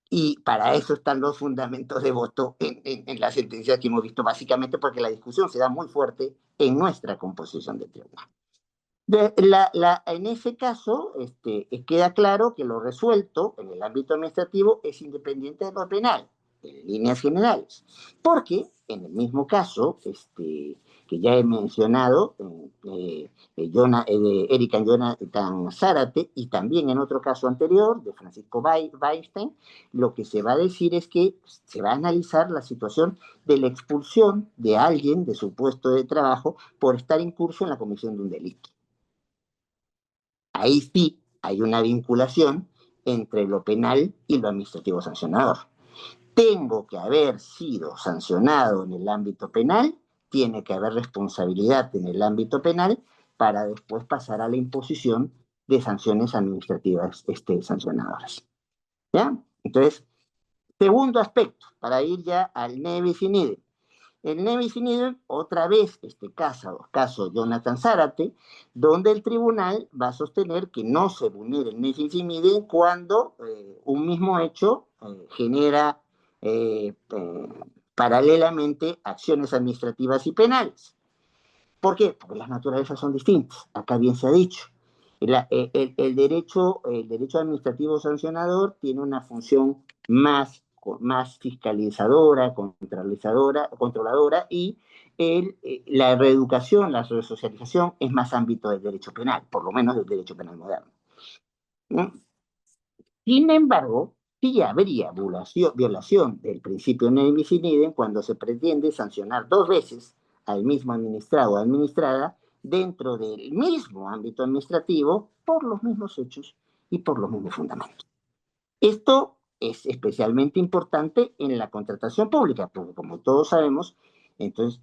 Y para eso están los fundamentos de voto en la sentencia que hemos visto, básicamente porque la discusión se da muy fuerte en nuestra composición de tribunal. En ese caso, queda claro que lo resuelto en el ámbito administrativo es independiente de lo penal, en líneas generales, porque en el mismo caso, que ya he mencionado, Erika Jonathan Zárate, y también en otro caso anterior, de Francisco Weinstein, lo que se va a decir es que se va a analizar la situación de la expulsión de alguien de su puesto de trabajo por estar incurso en la comisión de un delito. Ahí sí hay una vinculación entre lo penal y lo administrativo sancionador. Tengo que haber sido sancionado en el ámbito penal, tiene que haber responsabilidad en el ámbito penal para después pasar a la imposición de sanciones administrativas sancionadoras. ¿Ya? Entonces, segundo aspecto, para ir ya al nevis in idem. El nevis in idem, otra vez, caso Jonathan Zárate, donde el tribunal va a sostener que no se vulnera el nevis in idem cuando un mismo hecho genera paralelamente acciones administrativas y penales. ¿Por qué? Porque las naturalezas son distintas, acá bien se ha dicho. El derecho administrativo sancionador tiene una función más fiscalizadora, controladora, y la reeducación, la resocialización es más ámbito del derecho penal, por lo menos del derecho penal moderno. ¿No? Sin embargo, sí habría violación del principio nevis in idem cuando se pretende sancionar dos veces al mismo administrado o administrada dentro del mismo ámbito administrativo por los mismos hechos y por los mismos fundamentos. Esto es especialmente importante en la contratación pública, porque como todos sabemos, entonces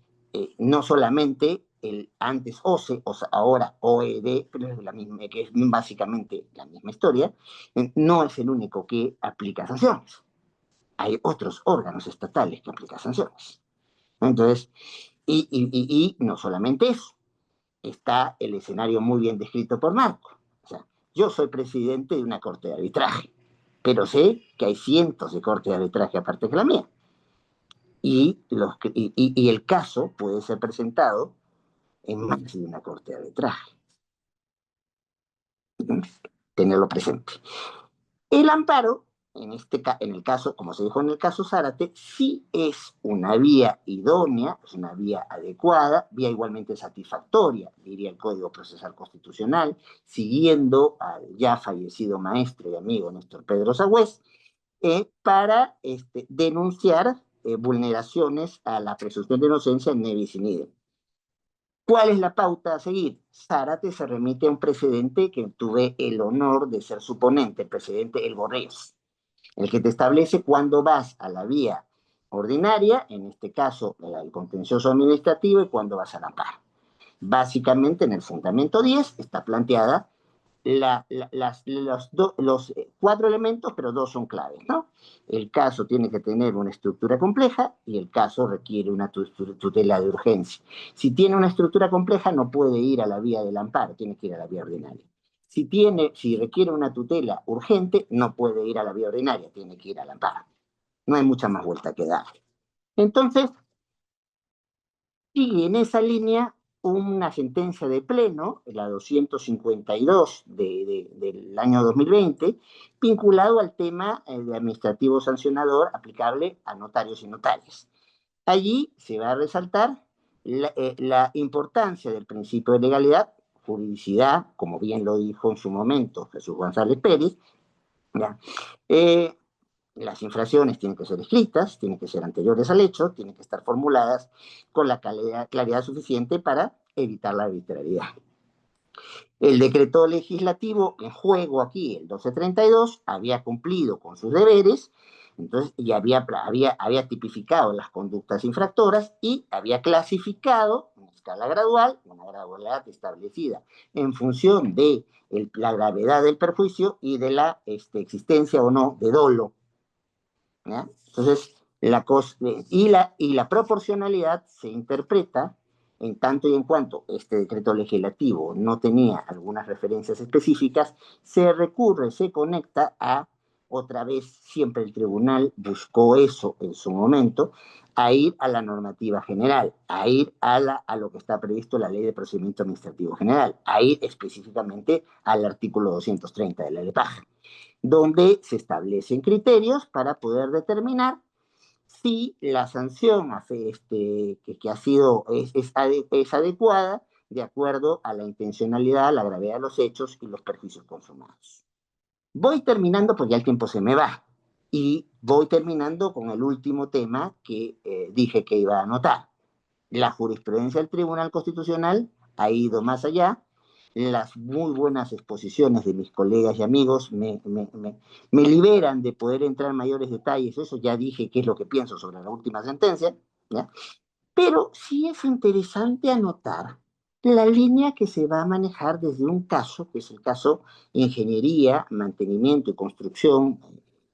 no solamente el antes OCE, ahora OED, que es básicamente la misma historia, no es el único que aplica sanciones. Hay otros órganos estatales que aplican sanciones. Entonces, y no solamente eso, está el escenario muy bien descrito por Marco. O sea, yo soy presidente de una corte de arbitraje, pero sé que hay cientos de cortes de arbitraje aparte que la mía. Y el caso puede ser presentado en más de una corte de arbitraje. Tenerlo presente. El amparo, en el caso, como se dijo en el caso Zárate, sí es una vía idónea, es una vía adecuada, vía igualmente satisfactoria, diría el Código Procesal Constitucional, siguiendo al ya fallecido maestro y amigo Néstor Pedro Sagüez, para denunciar vulneraciones a la presunción de inocencia en nevis in idem. ¿Cuál es la pauta a seguir? Zárate se remite a un precedente que tuve el honor de ser su ponente, el precedente El Borrés, el que te establece cuándo vas a la vía ordinaria, en este caso el contencioso administrativo, y cuándo vas al amparo. Básicamente en el fundamento 10 está planteada los 4 elementos, pero 2 son claves, ¿no? El caso tiene que tener una estructura compleja y el caso requiere una tutela de urgencia. Si tiene una estructura compleja, no puede ir a la vía del amparo, tiene que ir a la vía ordinaria. Si requiere una tutela urgente, no puede ir a la vía ordinaria, tiene que ir al amparo. No hay mucha más vuelta que dar. Entonces, sigue en esa línea una sentencia de pleno, la 252 del año 2020, vinculado al tema de administrativo sancionador aplicable a notarios y notarias. Allí se va a resaltar la importancia del principio de legalidad, juridicidad, como bien lo dijo en su momento Jesús González Pérez, ¿ya? Las infracciones tienen que ser escritas, tienen que ser anteriores al hecho, tienen que estar formuladas con la claridad suficiente para evitar la arbitrariedad. El decreto legislativo en juego aquí, el 1232, había cumplido con sus deberes, entonces, y había tipificado las conductas infractoras y había clasificado en escala gradual, una gradualidad establecida en función de la gravedad del perjuicio y de la existencia o no de dolo. ¿Ya? Entonces, la proporcionalidad se interpreta en tanto y en cuanto este decreto legislativo no tenía algunas referencias específicas, se recurre, se conecta a, otra vez, siempre el tribunal buscó eso en su momento, a ir a la normativa general, a ir a lo que está previsto en la Ley de Procedimiento Administrativo General, a ir específicamente al artículo 230 de la LEPAJ, donde se establecen criterios para poder determinar si la sanción que ha sido es adecuada de acuerdo a la intencionalidad, la gravedad de los hechos y los perjuicios consumados. Voy terminando porque ya el tiempo se me va y voy terminando con el último tema que dije que iba a anotar. La jurisprudencia del Tribunal Constitucional ha ido más allá. Las muy buenas exposiciones de mis colegas y amigos me liberan de poder entrar en mayores detalles. Eso ya dije qué es lo que pienso sobre la última sentencia, ¿ya? Pero sí es interesante anotar la línea que se va a manejar desde un caso, que es el caso Ingeniería, Mantenimiento y Construcción,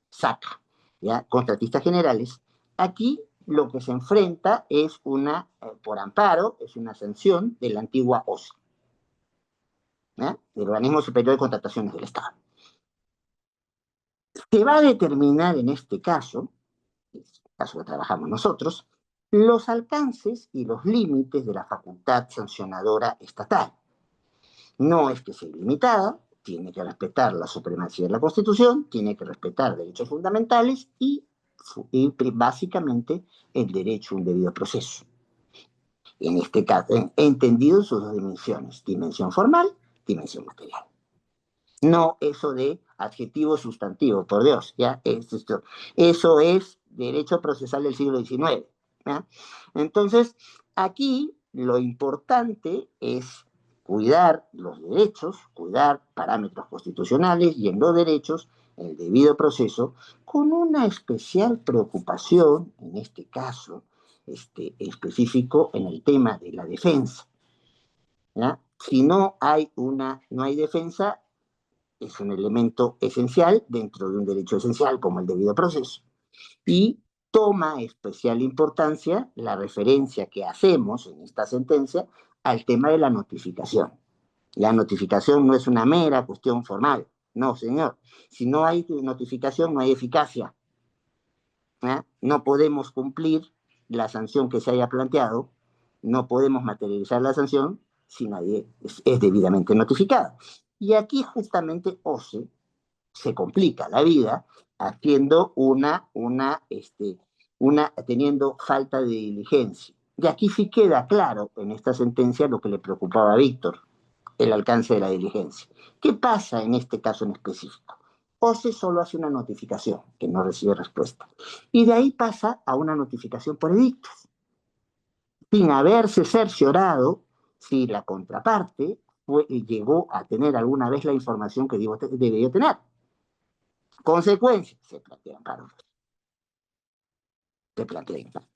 SACA, ¿ya? Contratistas generales. Aquí lo que se enfrenta es por amparo, es una sanción de la antigua OSI, ¿ya? Del Organismo Superior de Contrataciones del Estado. Se va a determinar en este caso, es el caso que trabajamos nosotros, los alcances y los límites de la facultad sancionadora estatal. No es que sea ilimitada, tiene que respetar la supremacía de la Constitución, tiene que respetar derechos fundamentales y básicamente el derecho a un debido proceso. En este caso, entendido sus dos dimensiones, dimensión formal, dimensión material. No eso de adjetivo sustantivo, por Dios, ¿ya? Eso es derecho procesal del siglo XIX, ¿ya? Entonces, aquí lo importante es cuidar los derechos, cuidar parámetros constitucionales y en los derechos el debido proceso, con una especial preocupación, en este caso específico, en el tema de la defensa, ¿ya? Si no hay defensa, es un elemento esencial dentro de un derecho esencial como el debido proceso. Y toma especial importancia la referencia que hacemos en esta sentencia al tema de la notificación. La notificación no es una mera cuestión formal, no, señor. Si no hay notificación, no hay eficacia. ¿Eh? No podemos cumplir la sanción que se haya planteado, no podemos materializar la sanción si nadie es debidamente notificado. Y aquí justamente OCE se complica la vida haciendo teniendo falta de diligencia. Y aquí sí queda claro en esta sentencia lo que le preocupaba a Víctor, el alcance de la diligencia. ¿Qué pasa en este caso en específico? OCE solo hace una notificación que no recibe respuesta. Y de ahí pasa a una notificación por edictos, sin haberse cerciorado si la contraparte llegó a tener alguna vez la información que debería tener. Consecuencia, se plantean paros. Se plantean paros.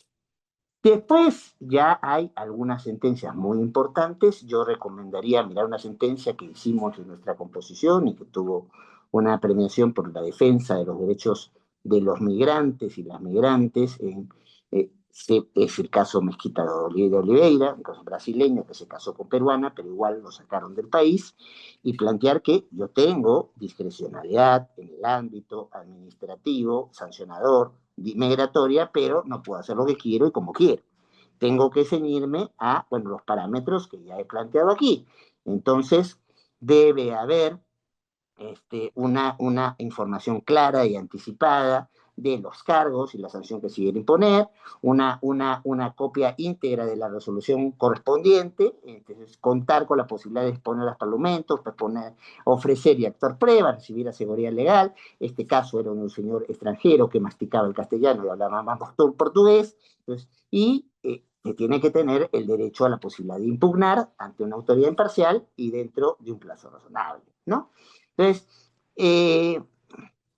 Después ya hay algunas sentencias muy importantes. Yo recomendaría mirar una sentencia que hicimos en nuestra composición y que tuvo una premiación por la defensa de los derechos de los migrantes y las migrantes. Es el caso Mezquita de Oliveira, un caso brasileño que se casó con peruana, pero igual lo sacaron del país, y plantear que yo tengo discrecionalidad en el ámbito administrativo, sancionador, migratoria, pero no puedo hacer lo que quiero y como quiero. Tengo que ceñirme a, bueno, los parámetros que ya he planteado aquí. Entonces, debe haber una información clara y anticipada de los cargos y la sanción que se quiere imponer, una copia íntegra de la resolución correspondiente, entonces contar con la posibilidad de exponer hasta argumentos, ofrecer y actuar pruebas, recibir asesoría legal. Este caso era un señor extranjero que masticaba el castellano y hablaba más portugués, entonces, que tiene que tener el derecho a la posibilidad de impugnar ante una autoridad imparcial y dentro de un plazo razonable, ¿no? Entonces,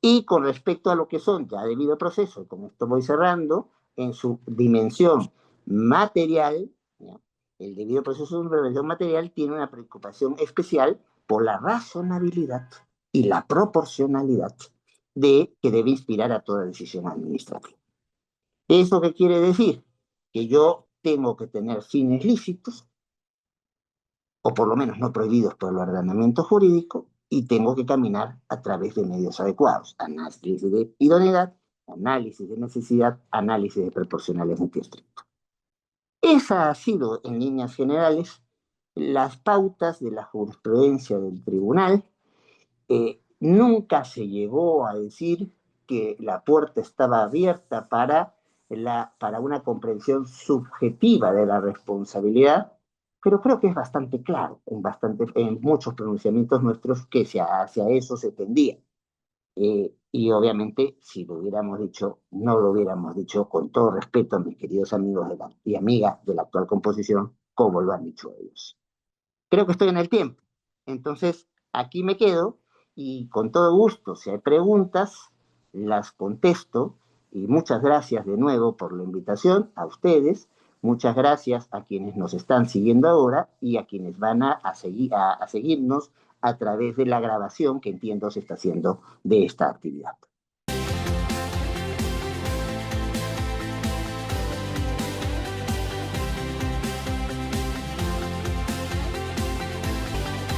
y con respecto a lo que son ya debido proceso, con esto voy cerrando, en su dimensión material, ¿ya? El debido proceso de prevención material tiene una preocupación especial por la razonabilidad y la proporcionalidad que debe inspirar a toda decisión administrativa. ¿Eso qué quiere decir? Que yo tengo que tener fines lícitos, o por lo menos no prohibidos por el ordenamiento jurídico, y tengo que caminar a través de medios adecuados, análisis de idoneidad, análisis de necesidad, análisis de proporcionalidad estricto. Esa ha sido, en líneas generales, las pautas de la jurisprudencia del tribunal. Nunca se llegó a decir que la puerta estaba abierta para una comprensión subjetiva de la responsabilidad, pero creo que es bastante claro en muchos pronunciamientos nuestros que hacia eso se tendía. Y obviamente, si lo hubiéramos dicho, no lo hubiéramos dicho con todo respeto a mis queridos amigos y amigas de la actual composición, como lo han dicho ellos. Creo que estoy en el tiempo. Entonces, aquí me quedo y con todo gusto, si hay preguntas, las contesto. Y muchas gracias de nuevo por la invitación a ustedes. Muchas gracias a quienes nos están siguiendo ahora y a quienes van a seguirnos a través de la grabación que entiendo se está haciendo de esta actividad.